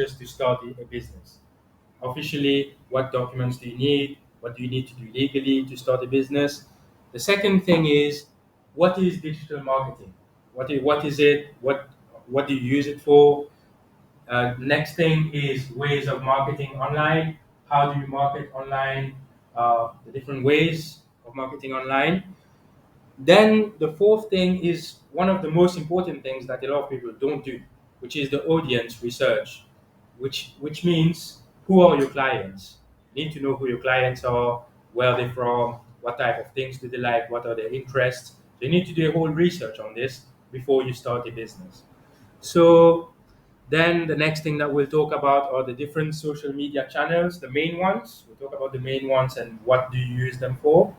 just to start a business. Officially, what documents do you need? What do you need to do legally to start a business? The second thing is, what is digital marketing? What is it? What do you use it for? Next thing is ways of marketing online. How do you market online? The different ways of marketing online. Then the fourth thing is one of the most important things that a lot of people don't do, which is the audience research, which means who are your clients? You need to know who your clients are, where they're from, what type of things do they like, what are their interests. So you need to do a whole research on this before you start a business. So then the next thing that we'll talk about are the different social media channels, the main ones. We'll talk about the main ones and what do you use them for.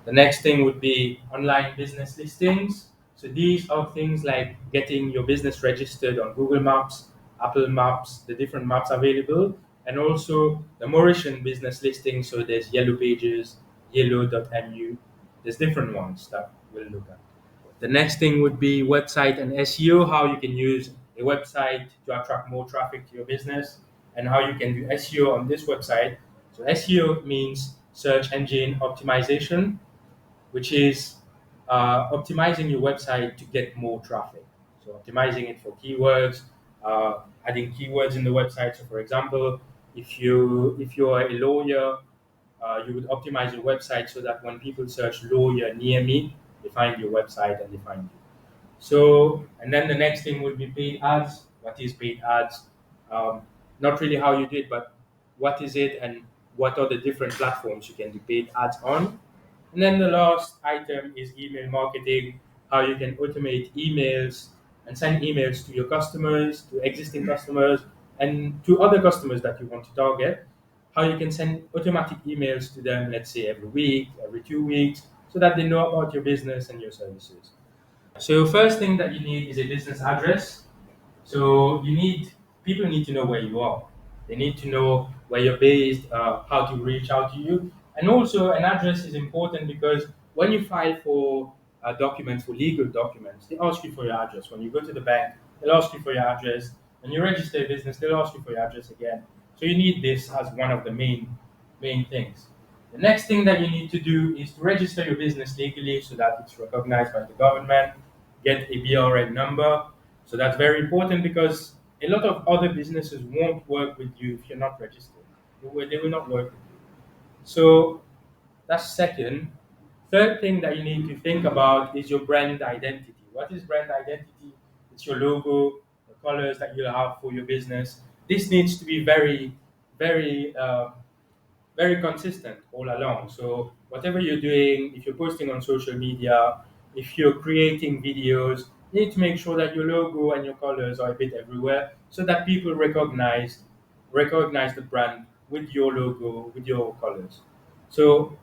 The next thing would be online business listings. So these are things like getting your business registered on Google Maps, Apple Maps, the different maps available, and also the Mauritian business listings. So there's Yellow Pages, Yellow.mu. There's different ones that we'll look at. The next thing would be website and SEO, how you can use a website to attract more traffic to your business, and how you can do SEO on this website. So SEO means search engine optimization, which is optimizing your website to get more traffic. So optimizing it for keywords, adding keywords in the website. So for example, if you are a lawyer, you would optimize your website so that when people search lawyer near me, they find your website and they find you. So, and then the next thing would be paid ads. What is paid ads? Um, Not really how you do it, but what is it and what are the different platforms you can do paid ads on? And then the last item is email marketing, how you can automate emails and send emails to your customers, to existing customers, and to other customers that you want to target. How you can send automatic emails to them, let's say every week, every 2 weeks, so that they know about your business and your services. So first thing that you need is a business address. So people need to know where you are. They need to know where you're based, how to reach out to you, and also an address is important because when you file for documents, for legal documents, they ask you for your address. When you go to the bank, they'll ask you for your address. When you register a business, they'll ask you for your address again. So you need this as one of the main things. The next thing that you need to do is to register your business legally so that it's recognized by the government, get a BRN number. So that's very important because a lot of other businesses won't work with you if you're not registered. They will not work with you. So that's second. Third thing that you need to think about is your brand identity. What is brand identity? It's your logo, the colors that you have for your business. This needs to be very consistent all along. So whatever you're doing, if you're posting on social media, if you're creating videos, you need to make sure that your logo and your colors are a bit everywhere so that people recognize the brand with your logo, with your colors. So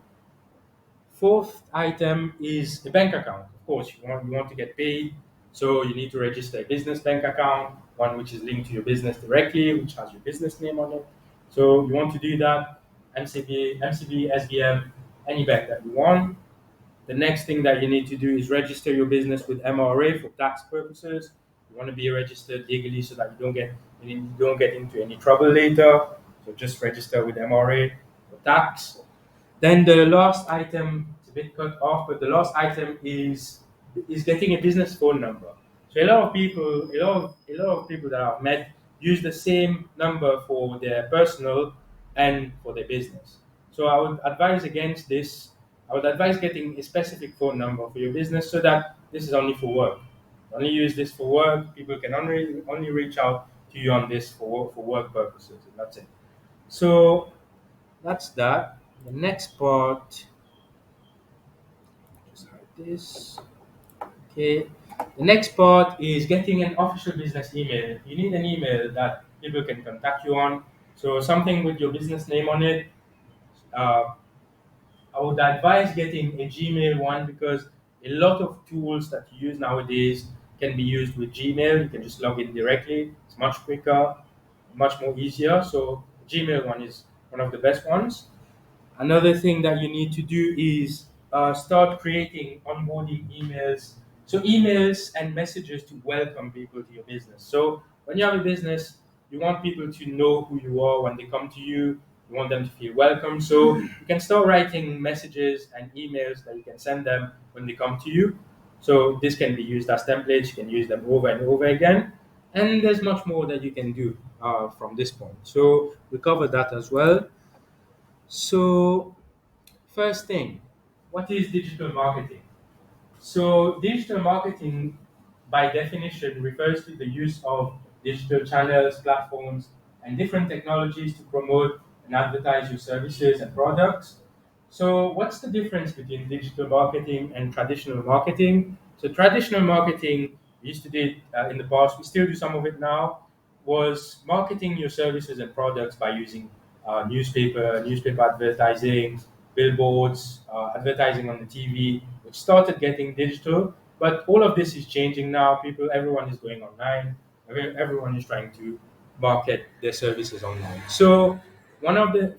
fourth item is a bank account. Of course, you want to get paid, so you need to register a business bank account, one which is linked to your business directly, which has your business name on it. So you want to do that, MCB, SBM, any bank that you want. The next thing that you need to do is register your business with MRA for tax purposes. You want to be registered legally so that you don't get into any trouble later. So just register with MRA for tax. Then the last item, it's a bit cut off, but the last item is getting a business phone number. So a lot of people that I've met use the same number for their personal and for their business. So I would advise against this. I would advise getting a specific phone number for your business so that this is only for work. Only use this for work. People can only reach out to you on this for work purposes, and that's it. So that's that. The next part, just like this. Okay. The next part is getting an official business email. You need an email that people can contact you on. So something with your business name on it. Uh, I would advise getting a Gmail one because a lot of tools that you use nowadays can be used with Gmail. You can just log in directly. It's much quicker, much more easier. So Gmail one is one of the best ones. Another thing that you need to do is start creating onboarding emails. So emails and messages to welcome people to your business. So when you have a business, You want people to know who you are when they come to you. You want them to feel welcome. So you can start writing messages and emails that you can send them when they come to you. So this can be used as templates. You can use them over and over again. And there's much more that you can do from this point. So we covered that as well. So first thing, what is digital marketing? So, digital marketing, by definition, refers to the use of digital channels, platforms, and different technologies to promote and advertise your services and products. So, what's the difference between digital marketing and traditional marketing? So, traditional marketing, we used to do it in the past, we still do some of it now, was marketing your services and products by using newspaper advertising, billboards, advertising on the TV, which started getting digital. But all of this is changing now. Everyone is going online. Everyone is trying to market their services online. So one of the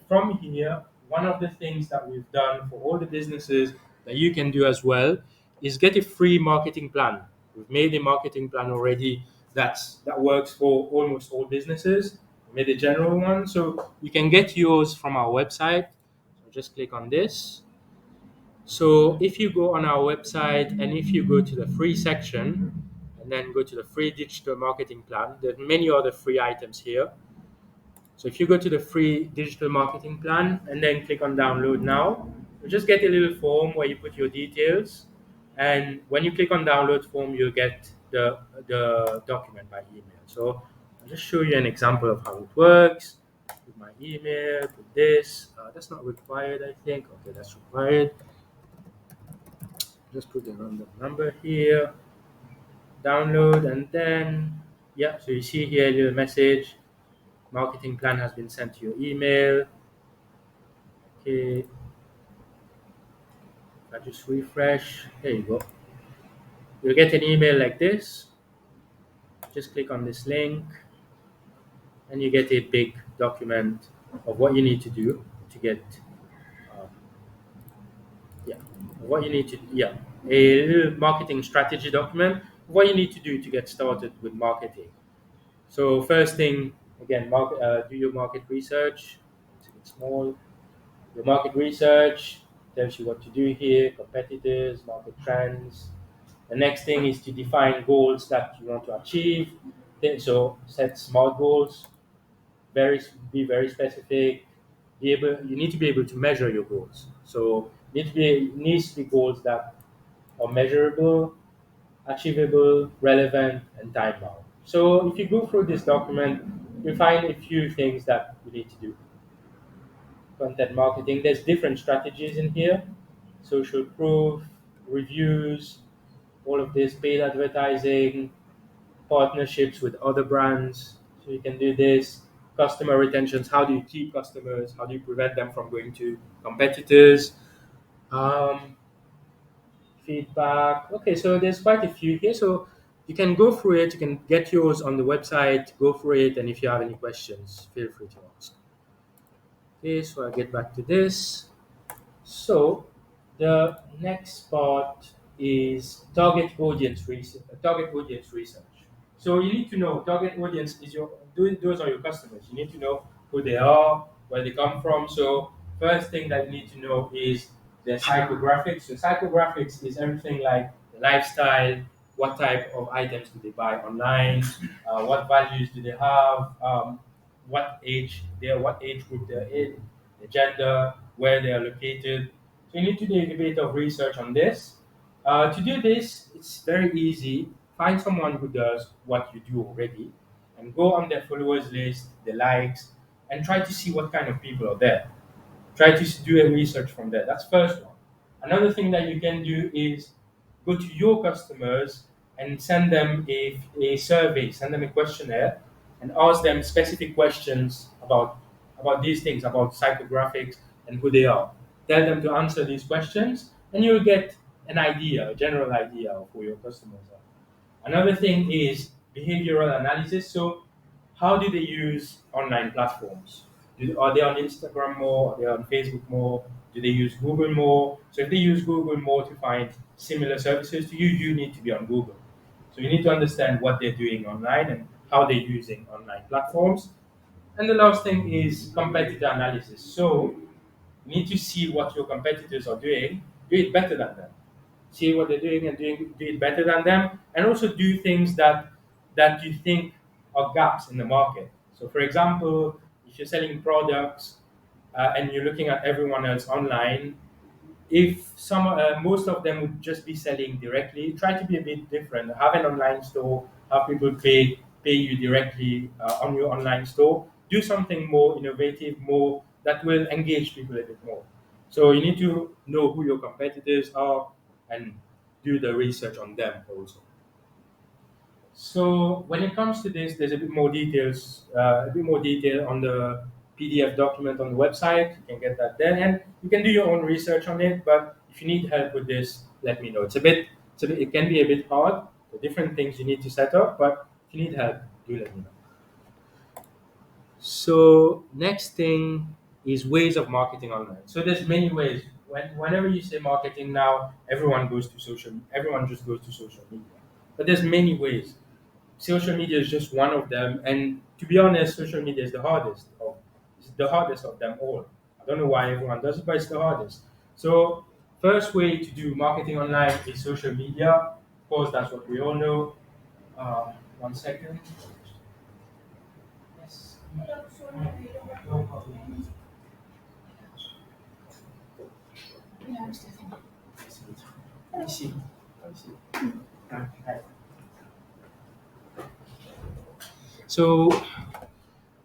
things that we've done for all the businesses that you can do as well is get a free marketing plan. We've made a marketing plan already that works for almost all businesses. We made a general one, so you can get yours from our website. So just click on this. So if you go on our website and if you go to the free section and then go to the free digital marketing plan, there's many other free items here. So if you go to the free digital marketing plan and then click on download now, you just get a little form where you put your details. And when you click on download form, you'll get the document by email. So I'll just show you an example of how it works. Put my email, put this. That's not required, I think. Okay, that's required. Just put the number here, download, and then, yeah, so you see here a little message. Marketing plan has been sent to your email. Okay, I just refresh. There you go. You'll get an email like this. Just click on this link, and you get a big document of what you need to do to get, uh, yeah, what you need to, yeah, a little marketing strategy document. What you need to do to get started with marketing. So first thing, again, do your market research. It's small. Your market research tells you what to do here, competitors, market trends. The next thing is to define goals that you want to achieve. So set smart goals, be very specific. You need to be able to measure your goals. So needs to be goals that are measurable, achievable, relevant, and time bound. So if you go through this document, you find a few things that you need to do. Content marketing, there's different strategies in here. Social proof, reviews, all of this, paid advertising, partnerships with other brands. So you can do this. Customer retentions, how do you keep customers? How do you prevent them from going to competitors? Um, Feedback. Okay, so there's quite a few here. So you can go through it. You can get yours on the website. Go through it, and if you have any questions, feel free to ask. Okay, so I'll get back to this. So the next part is Target audience research. So you need to know target audience is those are your customers. You need to know who they are, where they come from. So first thing that you need to know is their psychographics. So psychographics is everything like the lifestyle, what type of items do they buy online, what values do they have, what age group they're in, the gender, where they are located. So you need to do a bit of research on this. To do this, it's very easy. Find someone who does what you do already and go on their followers list, the likes, and try to see what kind of people are there. Try to do a research from there. That's first one. Another thing that you can do is go to your customers and send them a survey, send them a questionnaire, and ask them specific questions about these things, about psychographics and who they are. Tell them to answer these questions, and you'll get an idea, a general idea of who your customers are. Another thing is behavioral analysis. So, how do they use online platforms? Are they on Instagram more? Are they on Facebook more? Do they use Google more? So, if they use Google more to find similar services to you, you need to be on Google. So, you need to understand what they're doing online and how they're using online platforms. And the last thing is competitor analysis. So you need to see what your competitors are doing, do it better than them. See what they're doing and do it better than them, and also do things that you think are gaps in the market. So, for example, if you're selling products and you're looking at everyone else online, if some most of them would just be selling directly, try to be a bit different. Have an online store, have people pay you directly on your online store. Do something more innovative, more that will engage people a bit more. So you need to know who your competitors are and do the research on them also. So when it comes to this, there's a bit more detail on the PDF document on the website. You can get that there, and you can do your own research on it. But if you need help with this, let me know. It can be a bit hard. The different things you need to set up, but if you need help, do let me know. So next thing is ways of marketing online. So there's many ways. Whenever you say marketing now, everyone just goes to social media. But there's many ways. Social media is just one of them, and to be honest, social media is the hardest of them all. I don't know why everyone does it, but it's the hardest. So first way to do marketing online is social media. Of course, that's what we all know. One second. Yes. I see. I see. So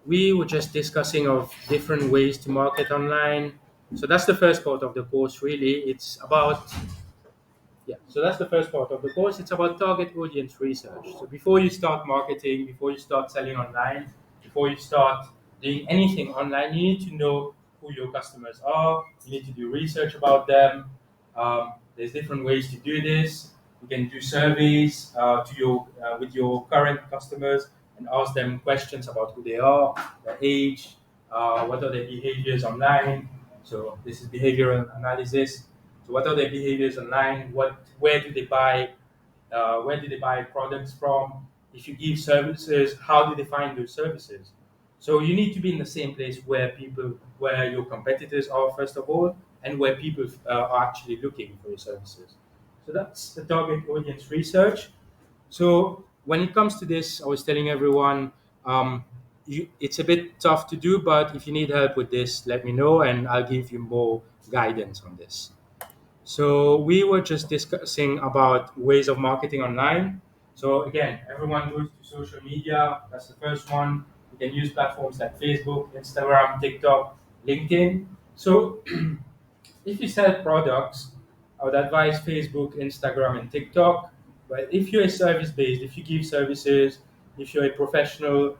we were just discussing of different ways to market online. So that's the first part of the course. Really, it's about yeah. So that's the first part of the course. It's about target audience research. So before you start marketing, before you start selling online, before you start doing anything online, you need to know who your customers are. You need to do research about them. There's different ways to do this. You can do surveys to your with your current customers and ask them questions about who they are, their age, what are their behaviors online. So this is behavioral analysis. So what are their behaviors online? Where do they buy? Where do they buy products from? If you give services, how do they find those services? So you need to be in the same place where your competitors are first of all, and where people are actually looking for your services. So that's the target audience research. So when it comes to this, I was telling everyone, it's a bit tough to do, but if you need help with this, let me know, and I'll give you more guidance on this. So we were just discussing about ways of marketing online. So again, everyone goes to social media. That's the first one. You can use platforms like Facebook, Instagram, TikTok, LinkedIn. So if you sell products, I would advise Facebook, Instagram, and TikTok. But if you're a service based, if you give services, if you're a professional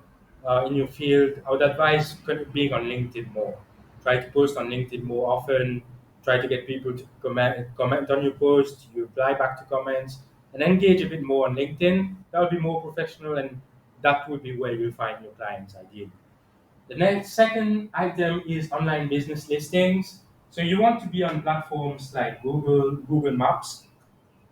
in your field, I would advise being on LinkedIn more. Try to post on LinkedIn more often. Try to get people to comment on your post. You reply back to comments and engage a bit more on LinkedIn. That would be more professional, and that would be where you'll find your clients ideally. The next second item is online business listings. So you want to be on platforms like Google Maps,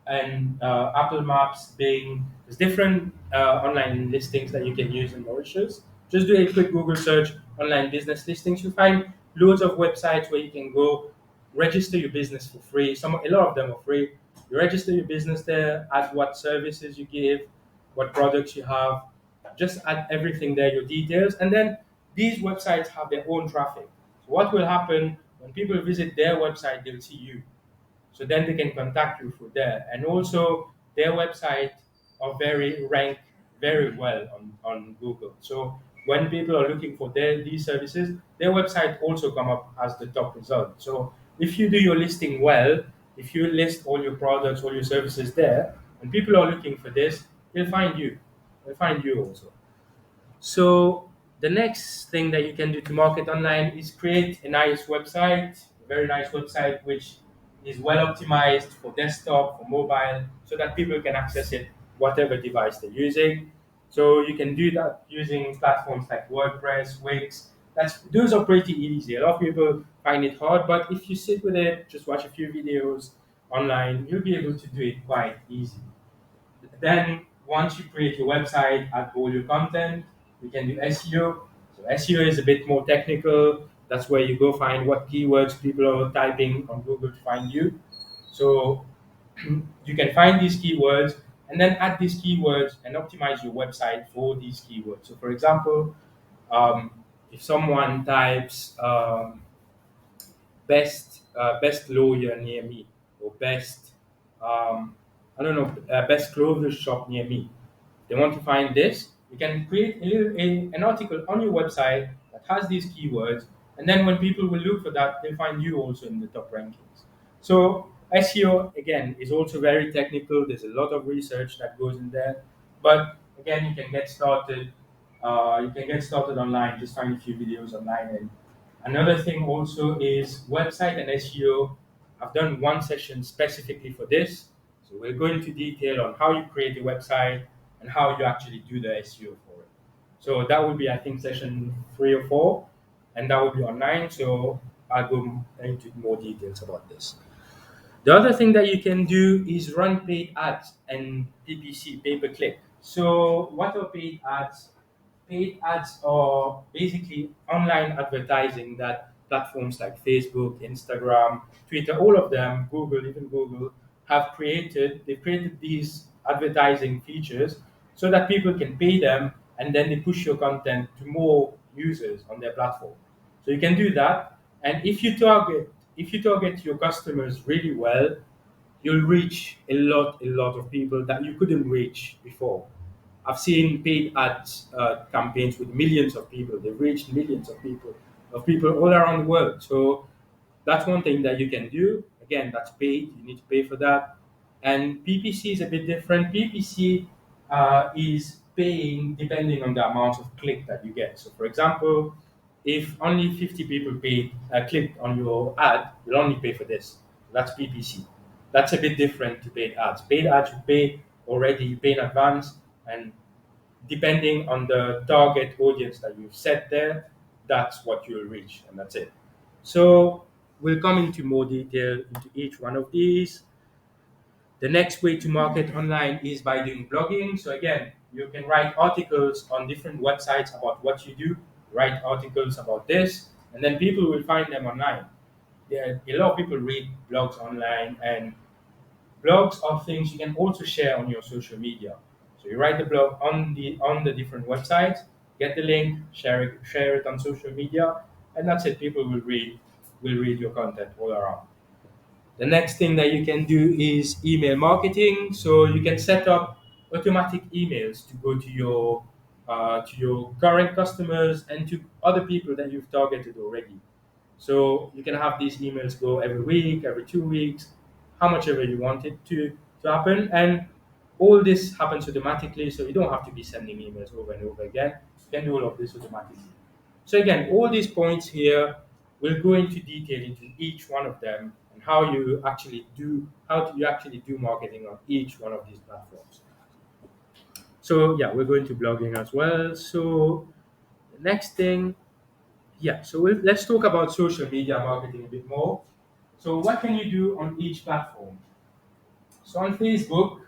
and Apple Maps, Bing. There's different online listings that you can use in Mauritius. Just do a quick Google search, online business listings. You'll find loads of websites where you can go register your business for free. A lot of them are free. You register your business there, add what services you give, what products you have. Just add everything there, your details, and then these websites have their own traffic. So what will happen when people visit their website? They'll see you, so then they can contact you through there. And also their website are very rank very well on Google. So when people are looking for these services, their website also come up as the top result. So if you do your listing well, if you list all your products, all your services there, and people are looking for this, they'll find you. They'll find you also. So the next thing that you can do to market online is create a nice website, a very nice website which is well optimized for desktop, for mobile, so that people can access it whatever device they're using. So you can do that using platforms like WordPress, Wix. Those are pretty easy. A lot of people find it hard, but if you sit with it, just watch a few videos online, you'll be able to do it quite easy. Then once you create your website, add all your content, you can do SEO. So SEO is a bit more technical. That's where you go find what keywords people are typing on Google to find you. So you can find these keywords and then add these keywords and optimize your website for these keywords. So, for example, um, if someone types best lawyer near me or best I don't know best clothes shop near me, they want to find this, you can create an article on your website that has these keywords, and then when people will look for that, they'll find you also in the top rankings. So SEO again is also very technical. There's a lot of research that goes in there, but again, you can get started. You can get started online. Just find a few videos online. And another thing also is website and SEO. I've done one session specifically for this. So we'll go into detail on how you create a website and how you actually do the SEO for it. So that will be, I think, session 3 or 4, and that will be online. So I'll go into more details about this. The other thing that you can do is run paid ads and PPC, pay per click. So, what are paid ads? Paid ads are basically online advertising that platforms like Facebook, Instagram, Twitter, all of them, Google, even Google, have created. They've created these advertising features so that people can pay them and then they push your content to more users on their platform. So you can do that. And if you target your customers really well, you'll reach a lot of people that you couldn't reach before. I've seen paid ads campaigns with millions of people. They've reached millions of people all around the world. So that's one thing that you can do. Again, that's paid. You need to pay for that. And PPC is a bit different. PPC is paying depending on the amount of click that you get. So, for example, if only 50 people clicked on your ad, you'll only pay for this. That's PPC. That's a bit different to paid ads. Paid ads you pay already, you pay in advance, and depending on the target audience that you've set there, that's what you'll reach, and that's it. So we'll come into more detail into each one of these. The next way to market online is by doing blogging. So again, you can write articles on different websites about what you do, write articles about this, and then people will find them online. A lot of people read blogs online, and blogs are things you can also share on your social media. So you write the blog on the different websites, get the link, share it on social media, and that's it. People will read your content all around. The next thing that you can do is email marketing. So you can set up automatic emails to go to your current customers and to other people that you've targeted already. So you can have these emails go every week, every 2 weeks, how much ever you want it to happen. And all this happens automatically, so you don't have to be sending emails over and over again. You can do all of this automatically. So again, all these points here will go into detail into each one of them and how you actually do marketing on each one of these platforms. So yeah, we're going to blogging as well. So the next thing, yeah, so let's talk about social media marketing a bit more. So what can you do on each platform? So on Facebook,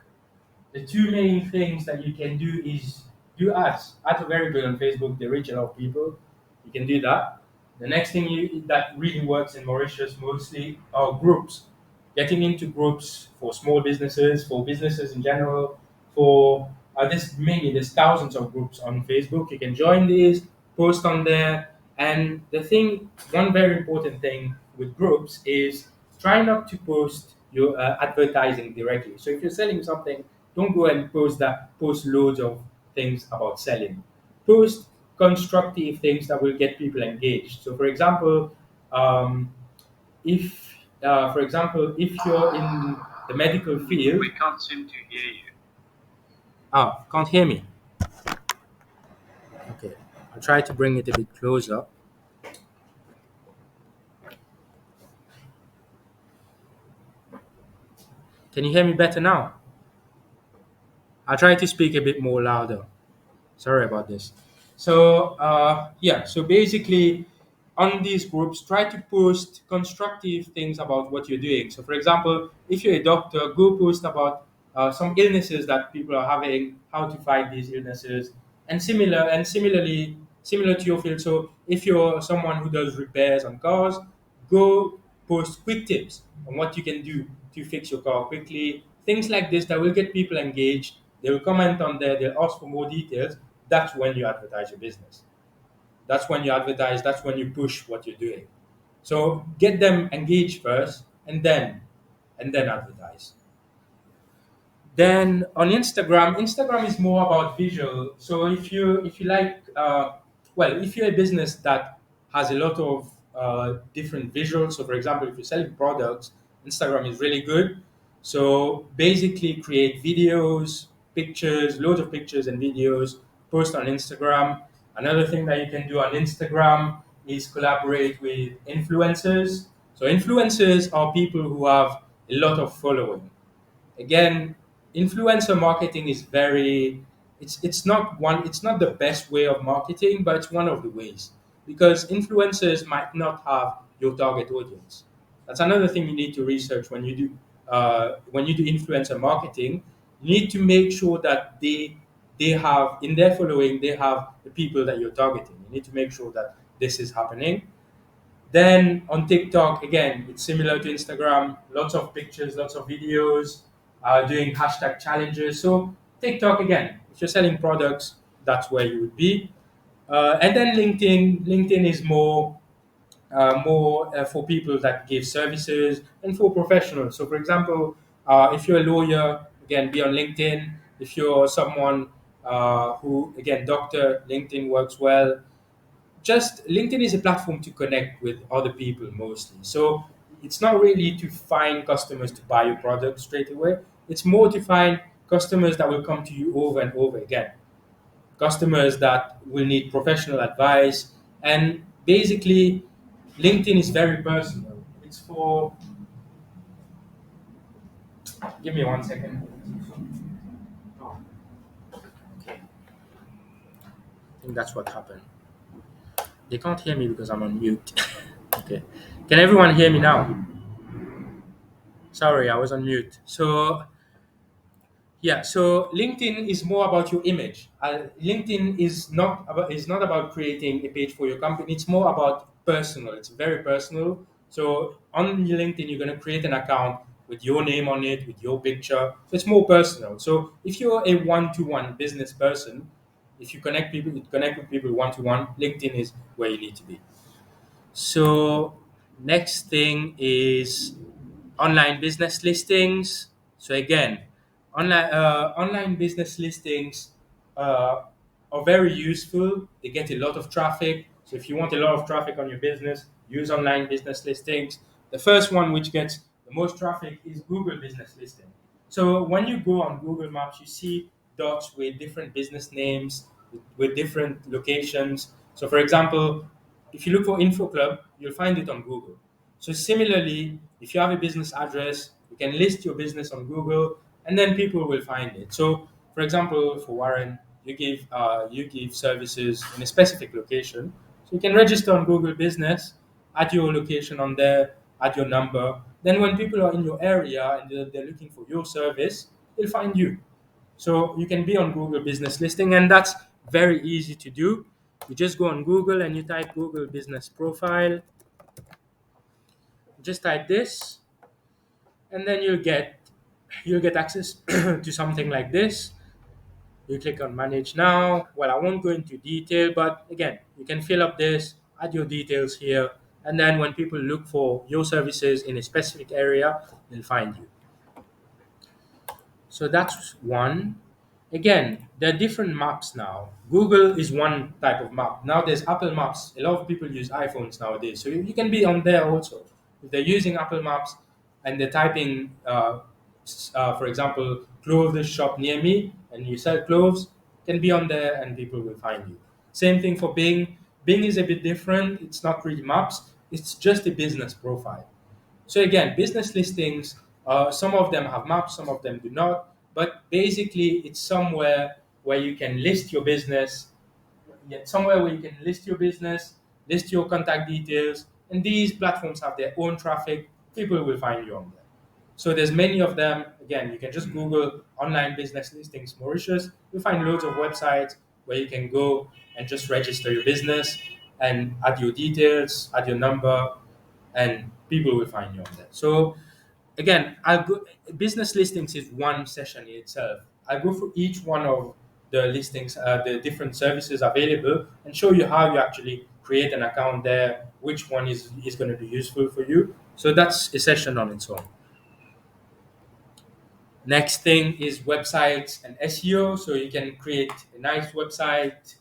the two main things that you can do is do ads. Ads are very good on Facebook. They reach a lot of people. You can do that. The next thing that really works in Mauritius mostly are groups. Getting into groups for small businesses, for businesses in general, for there's thousands of groups on Facebook. You can join these, post on there, and one very important thing with groups is try not to post your advertising directly. So if you're selling something, don't go and post loads of things about selling. Post constructive things that will get people engaged. So um, if you're in the medical field, We can't seem to hear you. can't hear me. Okay, I'll try to bring it a bit closer. Can you hear me better now? I'll try to speak a bit more louder. Sorry about this. So yeah, so basically on these groups, try to post constructive things about what you're doing. So for example, if you're a doctor, go post about some illnesses that people are having, how to fight these illnesses, and similar to your field. So if you're someone who does repairs on cars, go post quick tips on what you can do to fix your car quickly. Things like this that will get people engaged. They will comment on there. They'll ask for more details. That's when you advertise your business. That's when you advertise. That's when you push what you're doing. So get them engaged first, and then advertise. Then on Instagram, Instagram is more about visual. So if you like, well, if you're a business that has a lot of different visuals. So for example, if you're selling products, Instagram is really good. So basically, create videos, pictures, loads of pictures and videos, post on Instagram. Another thing that you can do on Instagram is collaborate with influencers. So influencers are people who have a lot of following. Again, influencer marketing is very, it's not the best way of marketing, but it's one of the ways, because influencers might not have your target audience. That's another thing you need to research when you do influencer marketing. You need to make sure that they have in their following, they have the people that you're targeting. You need to make sure that this is happening. Then on TikTok, again, it's similar to Instagram, lots of pictures, lots of videos, doing hashtag challenges. So TikTok, again, if you're selling products, that's where you would be. And then LinkedIn is more for people that give services and for professionals. So, for example, if you're a lawyer, again, be on LinkedIn. If you're someone who, again, doctor, LinkedIn works well. Just LinkedIn is a platform to connect with other people mostly. So it's not really to find customers to buy your product straight away. It's more to find customers that will come to you over and over again. Customers that will need professional advice. And basically, LinkedIn is very personal. It's for, give me 1 second. Oh, okay. I think that's what happened. They can't hear me because I'm on mute. Okay. Can everyone hear me now? Sorry, I was on mute. So yeah, so LinkedIn is more about your image. LinkedIn is not about creating a page for your company. It's more about personal. It's very personal. So on your LinkedIn, you're gonna create an account with your name on it, with your picture. So it's more personal. So if you're a one-to-one business person, if you connect with people one-to-one, LinkedIn is where you need to be. So next thing is online business listings. So again, online business listings uh, are very useful. They get a lot of traffic. So if you want a lot of traffic on your business, use online business listings. The first one which gets the most traffic is Google business listing. So when you go on Google Maps, you see dots with different business names, with different locations. So for example, if you look for Info Club, you'll find it on Google. So similarly, if you have a business address, you can list your business on Google, and then people will find it. So, for example, for Warren, you give services in a specific location, so you can register on Google Business, add your location on there, add your number. Then when people are in your area and they're looking for your service, they'll find you. So you can be on Google Business Listing, and that's very easy to do. You just go on Google and you type Google Business Profile. Just type this, and then you'll get access to something like this. You click on Manage Now. Well, I won't go into detail, but again, you can fill up this, add your details here, and then when people look for your services in a specific area, they'll find you. So that's one. Again, there are different maps now. Google is one type of map. Now there's Apple Maps. A lot of people use iPhones nowadays. So you can be on there also. If they're using Apple Maps and they're typing, for example, clothes shop near me, and you sell clothes, you can be on there and people will find you. Same thing for Bing. Bing is a bit different. It's not really maps, it's just a business profile. So again, business listings, some of them have maps, some of them do not. But basically, it's somewhere where you can list your business, somewhere where you can list your business, list your contact details, and these platforms have their own traffic. People will find you on there. So there's many of them. Again, you can just Google online business listings Mauritius. You'll find loads of websites where you can go and just register your business and add your details, add your number, and people will find you on there. So again, I'll go. Business listings is one session in itself. I'll go through each one of the listings, the different services available, and show you how you actually create an account there, which one is going to be useful for you. So that's a session on its own. Next thing is websites and SEO. So you can create a nice website.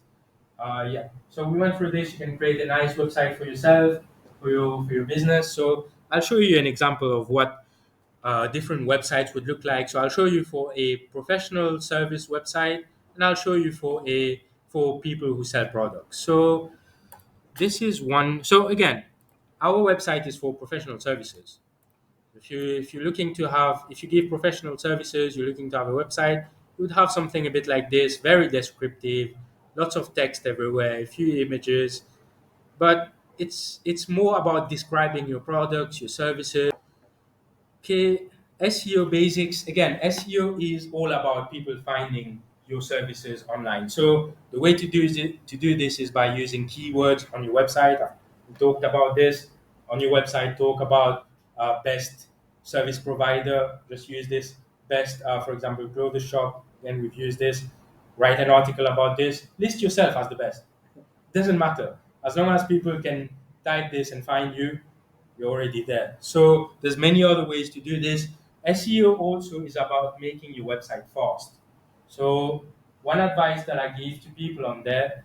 Yeah. So we went through this. You can create a nice website for yourself, for your business. So I'll show you an example of what different websites would look like. So I'll show you for a professional service website, and I'll show you for people who sell products. So this is one. So again, our website is for professional services. If you're looking to have, if you give professional services, you're looking to have a website, you would have something a bit like this, very descriptive, lots of text everywhere, a few images, but it's more about describing your products, your services. Okay, SEO basics. Again, SEO is all about people finding your services online. So the way to do this is by using keywords on your website. We talked about this on your website. Talk about best service provider. Just use this best, for example, grow the shop. Then we've used this. Write an article about this. List yourself as the best. Doesn't matter as long as people can type this and find you, you're already there. So there's many other ways to do this. SEO also is about making your website fast. So one advice that I give to people on there,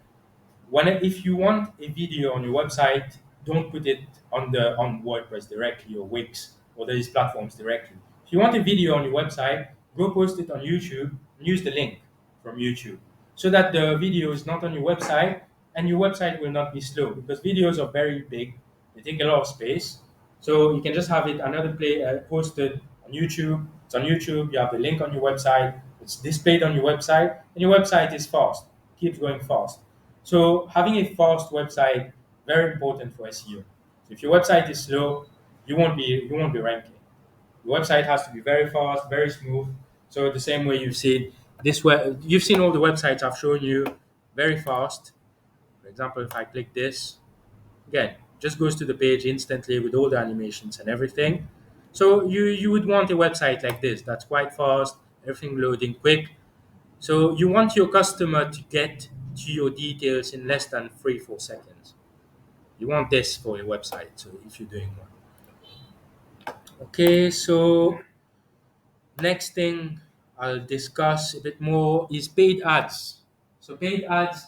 if you want a video on your website, don't put it on WordPress directly or Wix or these platforms directly. If you want a video on your website, go post it on YouTube and use the link from YouTube so that the video is not on your website and your website will not be slow because videos are very big, they take a lot of space. So you can just have it another play posted on YouTube. It's on YouTube. You have the link on your website. It's displayed on your website, and your website is fast. Keeps going fast. So having a fast website very important for SEO. So if your website is slow, you won't be ranking. Your website has to be very fast, very smooth. So the same way you've seen all the websites I've shown you, very fast. For example, if I click this, again, just goes to the page instantly with all the animations and everything. So you would want a website like this that's quite fast, everything loading quick. So you want your customer to get to your details in less than 3 4 seconds. You want this for your website. So if you're doing one, okay. So next thing I'll discuss a bit more is paid ads. So paid ads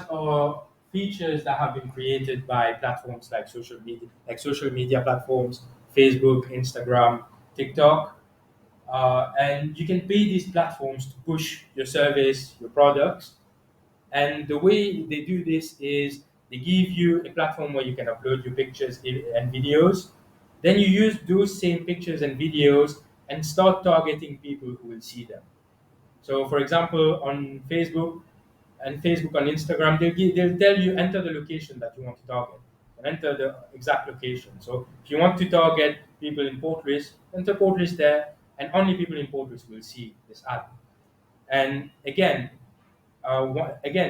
are features that have been created by platforms like social media platforms, Facebook, Instagram, TikTok, and you can pay these platforms to push your service, your products. And the way they do this is they give you a platform where you can upload your pictures and videos. Then you use those same pictures and videos and start targeting people who will see them. So, for example, on Facebook on Instagram, they'll tell you enter the location that you want to target and enter the exact location. So, if you want to target people in Portris, enter Portris there, and only people in Portris will see this ad. And again,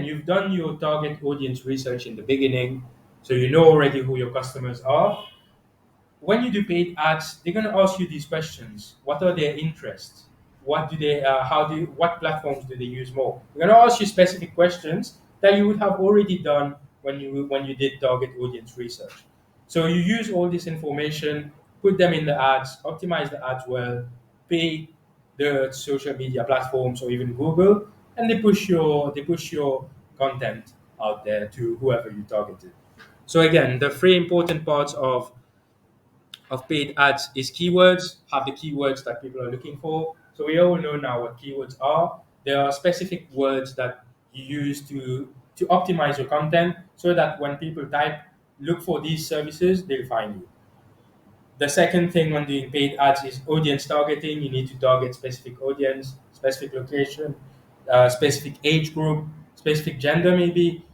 you've done your target audience research in the beginning, so you know already who your customers are. When you do paid ads, they're going to ask you these questions: what are their interests? What platforms do they use more? They're going to ask you specific questions that you would have already done when you did target audience research. So you use all this information, put them in the ads, optimize the ads well, pay the social media platforms or even Google, and they push your content out there to whoever you targeted. So again, the three important parts of paid ads is keywords, have the keywords that people are looking for. So we all know now what keywords are. There are specific words that you use to optimize your content so that when people type look for these services, they'll find you. The second thing when doing paid ads is audience targeting. You need to target specific audience, specific location, specific age group, specific gender maybe,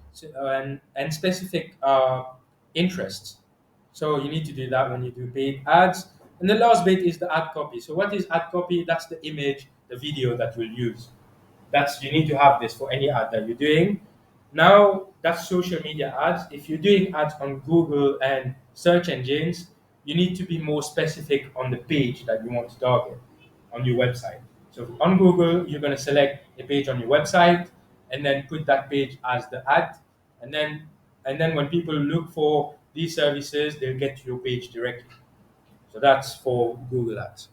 and specific interests. So you need to do that when you do paid ads. And the last bit is the ad copy. So what is ad copy? That's the image, the video that we'll use. That's you need to have this for any ad that you're doing. Now that's social media ads. If you're doing ads on Google and search engines, you need to be more specific on the page that you want to target on your website. So on Google, you're going to select a page on your website and then put that page as the ad, and then when people look for these services, they'll get to your page directly. So that's for Google Ads.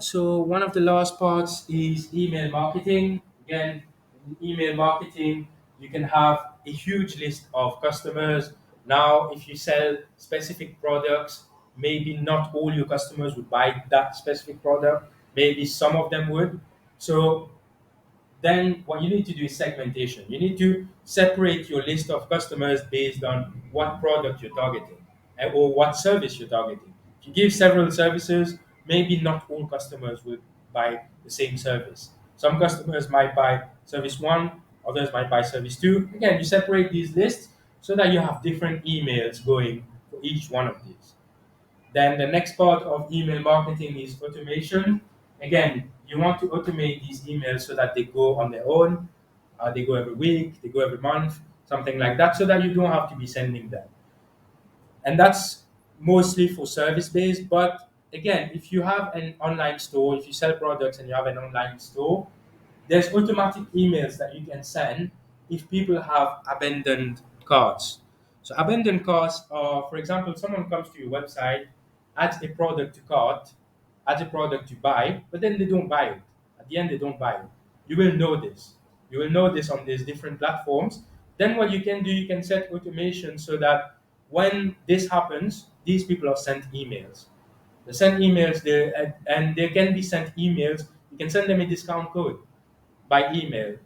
So one of the last parts is email marketing. Again, in email marketing, you can have a huge list of customers. Now, if you sell specific products, maybe not all your customers would buy that specific product. Maybe some of them would. So then what you need to do is segmentation. You need to separate your list of customers based on what product you're targeting or what service you're targeting. If you give several services, maybe not all customers will buy the same service. Some customers might buy service one, others might buy service two. Again, you separate these lists so that you have different emails going for each one of these. Then the next part of email marketing is automation. Again, you want to automate these emails so that they go on their own. They go every week, they go every month, something like that, so that you don't have to be sending them. And that's mostly for service based. But again, if you have an online store, if you sell products and you have an online store, there's automatic emails that you can send if people have abandoned carts. So abandoned carts are, for example, someone comes to your website, adds a product to cart, adds a product to buy, but then they don't buy it. At the end, they don't buy it. You will know this. You will know this on these different platforms. Then what you can do, you can set automation so that when this happens, these people are sent emails. They send emails there, and they can be sent emails. You can send them a discount code by email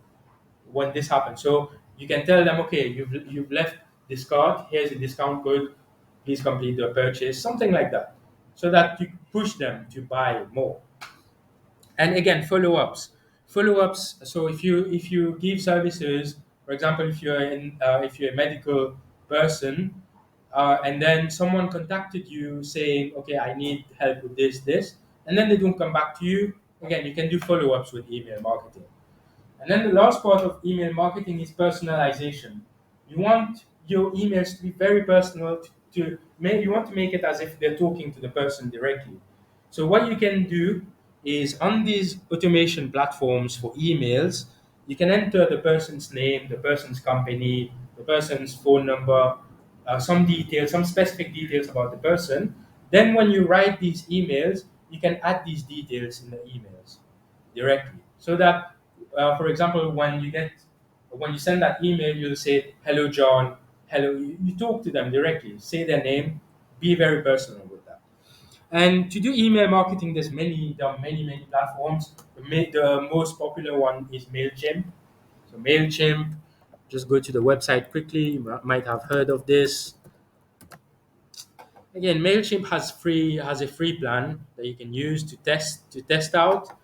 when this happens. So you can tell them, okay, you've left this card. Here's a discount code. Please complete the purchase, something like that, so that you push them to buy more. And again, follow-ups. So if you give services, for example, if you're a medical person, and then someone contacted you saying, okay, I need help with this, and then they don't come back to you, again, you can do follow-ups with email marketing. And then the last part of email marketing is personalization. You want your emails to be very personal. You want to make it as if they're talking to the person directly. So what you can do is on these automation platforms for emails, you can enter the person's name, the person's company, the person's phone number, some details, some specific details about the person. Then when you write these emails, you can add these details in the emails directly, so that for example, when you send that email, you'll say hello John, hello. You talk to them directly, say their name, be very personal with that. And to do email marketing, there are many platforms. The most popular one is Mailchimp. So Mailchimp, just go to the website quickly. You might have heard of this. Again, Mailchimp has a free plan that you can use to test out,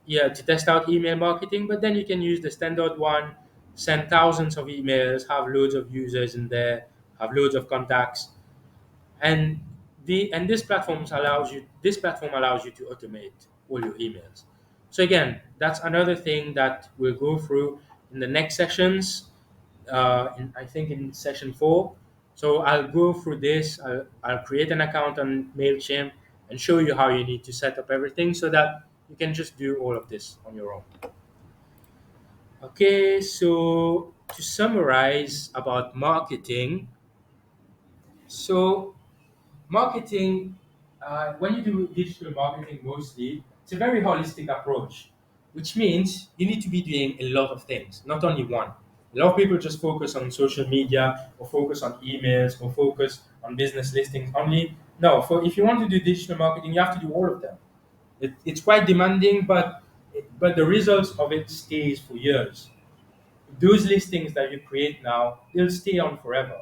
to test out email marketing. But then you can use the standard one, send thousands of emails, have loads of users in there, have loads of contacts, and this platform allows you to automate all your emails. So again, that's another thing that we'll go through in the next sessions. I think in session 4. So I'll go through this. I'll create an account on Mailchimp and show you how you need to set up everything so that you can just do all of this on your own. Okay, so to summarize about marketing, so marketing, when you do digital marketing mostly, it's a very holistic approach, which means you need to be doing a lot of things, not only one. A lot of people just focus on social media or focus on emails or focus on business listings only. No, if you want to do digital marketing, you have to do all of them. It's quite demanding, but the results of it stays for years. Those listings that you create now, they'll stay on forever.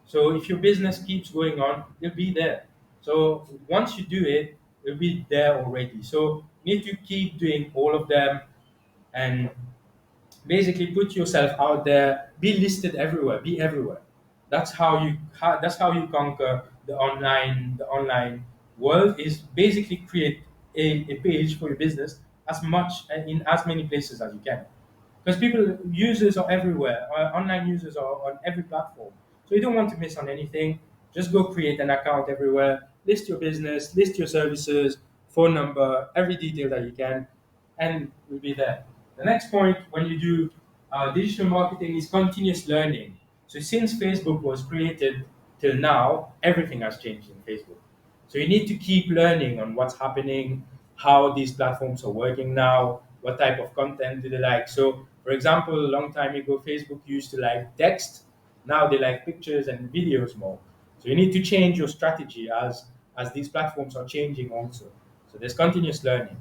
So if your business keeps going on, they'll be there. So once you do it, it'll be there already. So you need to keep doing all of them and basically put yourself out there, be listed everywhere, be everywhere. That's how you conquer the online world is basically create a page for your business as much in as many places as you can, because people users are everywhere. Online users are on every platform, so you don't want to miss on anything. Just go create an account everywhere, list your business, list your services, phone number, every detail that you can, and we'll be there. The next point when you do digital marketing is continuous learning. So since Facebook was created till now, everything has changed in Facebook. So you need to keep learning on what's happening, how these platforms are working now, what type of content do they like. So, for example, a long time ago, Facebook used to like text. Now they like pictures and videos more. So you need to change your strategy as these platforms are changing also. So there's continuous learning.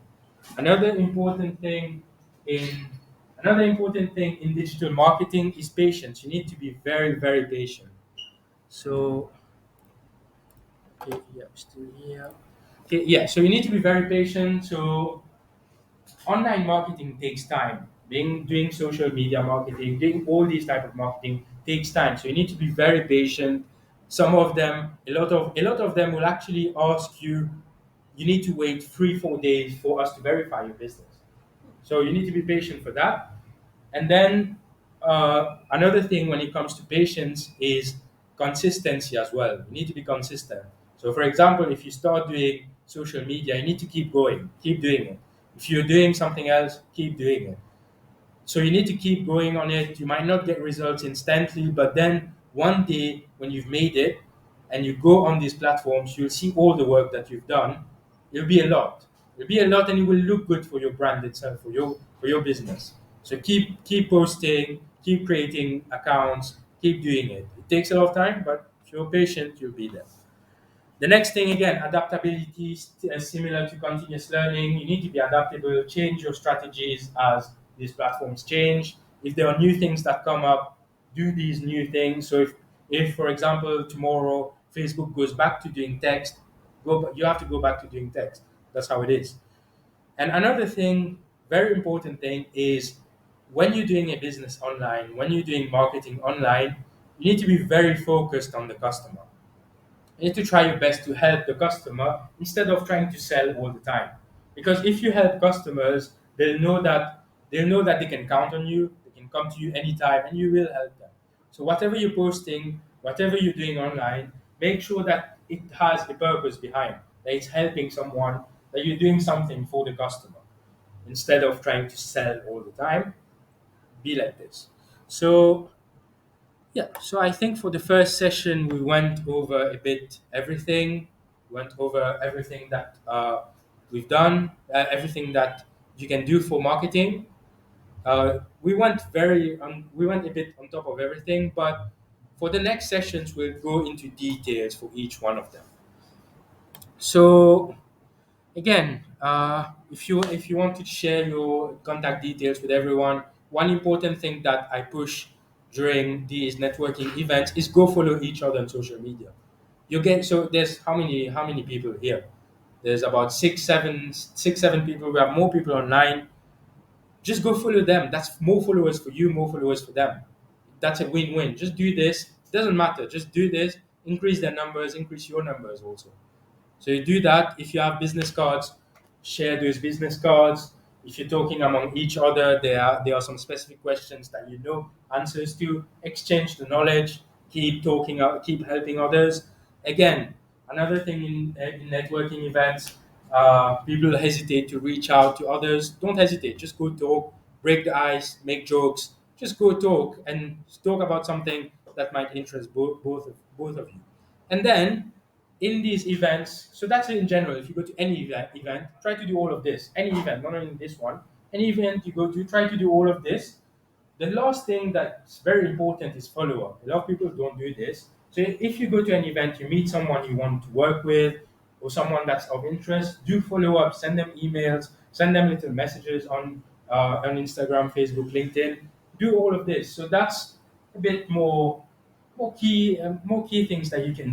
Another important thing in Another important thing in digital marketing is patience. You need to be very, very patient. So, okay, yeah, I'm still here. Okay, yeah, so you need to be very patient. So online marketing takes time. Doing social media marketing, doing all these type of marketing takes time. So you need to be very patient. Some of them, a lot of them will actually ask you. You need to wait 3 4 days for us to verify your business. So you need to be patient for that. And then another thing when it comes to patience is consistency as well. You need to be consistent. So, for example, if you start doing social media, you need to keep going, keep doing it. If you're doing something else, keep doing it. So you need to keep going on it. You might not get results instantly, but then one day when you've made it and you go on these platforms, you'll see all the work that you've done. It'll be a lot. It'll be a lot, and it will look good for your brand itself, for your business. So keep posting, keep creating accounts, keep doing it. It takes a lot of time, but if you're patient, you'll be there. The next thing again, adaptability, similar to continuous learning. You need to be adaptable, change your strategies as these platforms change. If there are new things that come up, do these new things. So if for example, tomorrow Facebook goes back to doing text, you have to go back to doing text. That's how it is. And another thing, very important thing, is when you're doing a business online, when you're doing marketing online, you need to be very focused on the customer. You need to try your best to help the customer instead of trying to sell all the time. Because if you help customers, they'll know that they can count on you, they can come to you anytime, and you will help them. So whatever you're posting, whatever you're doing online, make sure that it has a purpose behind, that it's helping someone, that you're doing something for the customer instead of trying to sell all the time. Be like this. So yeah, so I think for the first session, we went over a bit everything, went over everything that we've done, everything that you can do for marketing. We went a bit on top of everything, but for the next sessions, we'll go into details for each one of them. So again, if you want to share your contact details with everyone, one important thing that I push during these networking events is go follow each other on social media. You get so there's how many people here? There's about six seven people. We have more people online. Just go follow them. That's more followers for you, more followers for them. That's a win-win. Just do this. Doesn't matter. Just do this. Increase their numbers. Increase your numbers also. So you do that. If you have business cards, share those business cards. If you're talking among each other, there are some specific questions that you know answers to. Exchange the knowledge. Keep talking out. Keep helping others. Again, another thing in networking events, people hesitate to reach out to others. Don't hesitate. Just go talk, break the ice, make jokes. Just go talk and talk about something that might interest both of you. And then in these events, so that's it in general. If you go to any event, try to do all of this. Any event, not only this one, any event you go to, try to do all of this. The last thing that's very important is follow up. A lot of people don't do this. So if you go to an event, you meet someone you want to work with or someone that's of interest, do follow up, send them emails, send them little messages on Instagram, Facebook, LinkedIn. Do all of this. So that's a bit more key things that you can do.